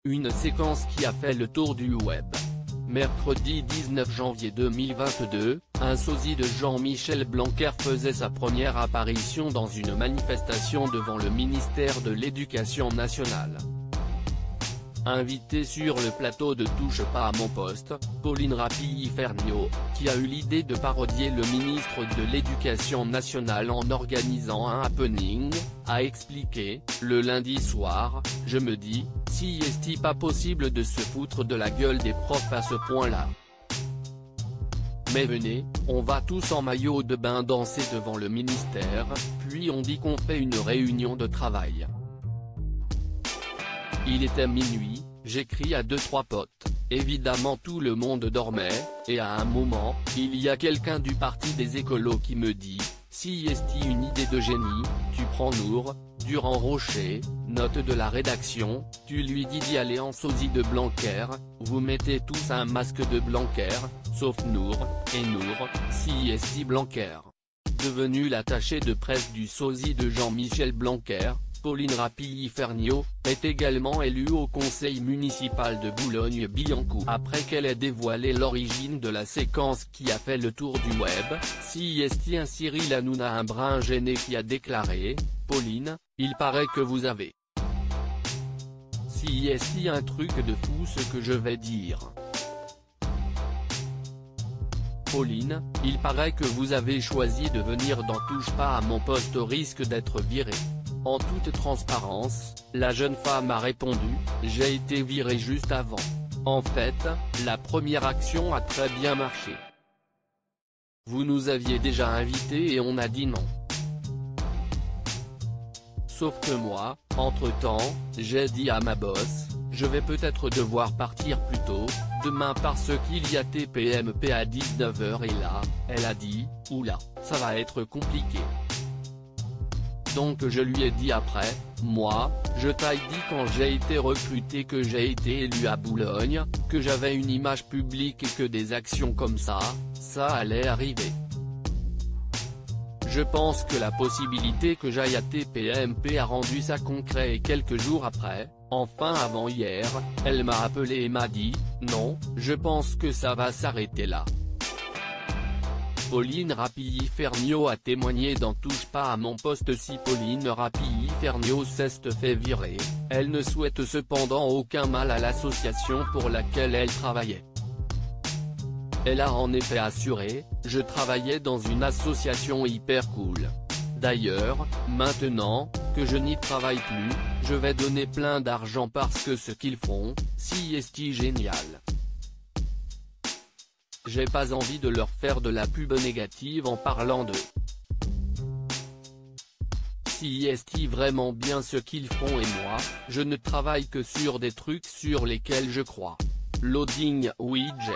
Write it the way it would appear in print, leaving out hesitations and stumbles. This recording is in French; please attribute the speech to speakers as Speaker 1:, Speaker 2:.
Speaker 1: Une séquence qui a fait le tour du web. Mercredi 19 janvier 2022, un sosie de Jean-Michel Blanquer faisait sa première apparition dans une manifestation devant le ministère de l'Éducation nationale. Invitée sur le plateau de Touche pas à mon poste, Pauline Rapilly-Ferniaud, qui a eu l'idée de parodier le ministre de l'Éducation nationale en organisant un happening, a expliqué, le lundi soir, je me dis, si est-il pas possible de se foutre de la gueule des profs à ce point-là. Mais venez, on va tous en maillot de bain danser devant le ministère, puis on dit qu'on fait une réunion de travail. Il était minuit, j'écris à 2-3 potes, évidemment tout le monde dormait, et à un moment, il y a quelqu'un du parti des écolos qui me dit, si est une idée de génie, tu prends Nour, Durand-Rocher, note de la rédaction, tu lui dis d'y aller en sosie de Blanquer, vous mettez tous un masque de Blanquer, sauf Nour, et Nour, si est Blanquer. Devenue l'attachée de presse du sosie de Jean-Michel Blanquer, Pauline Rapilly-Ferniaud, est également élue au conseil municipal de Boulogne-Billancourt. Après qu'elle ait dévoilé l'origine de la séquence qui a fait le tour du web, si est un Cyril Hanouna un brin gêné qui a déclaré, Pauline, il paraît que vous avez. Si est un truc de fou ce que je vais dire. Pauline, il paraît que vous avez choisi de venir dans Touche pas à mon poste au risque d'être virée. En toute transparence, la jeune femme a répondu, j'ai été virée juste avant. En fait, la première action a très bien marché. Vous nous aviez déjà invités et on a dit non. Sauf que moi, entre-temps, j'ai dit à ma boss, je vais peut-être devoir partir plus tôt, demain parce qu'il y a TPMP à 19 h et là, elle a dit, oula, ça va être compliqué. Donc je lui ai dit après, moi, je t'ai dit quand j'ai été recruté que j'ai été élu à Boulogne, que j'avais une image publique et que des actions comme ça allait arriver. Je pense que la possibilité que j'aille à TPMP a rendu ça concret et quelques jours après, enfin avant hier, elle m'a appelé et m'a dit, non, je pense que ça va s'arrêter là. Pauline Rapilly-Ferniaud a témoigné dans Touche pas à mon poste. Si Pauline Rapilly-Ferniaud s'est fait virer, elle ne souhaite cependant aucun mal à l'association pour laquelle elle travaillait. Elle a en effet assuré, je travaillais dans une association hyper cool. D'ailleurs, maintenant, que je n'y travaille plus, je vais donner plein d'argent parce que ce qu'ils font, si est génial. J'ai pas envie de leur faire de la pub négative en parlant d'eux. Si est vraiment bien ce qu'ils font et moi, je ne travaille que sur des trucs sur lesquels je crois. Loading widget.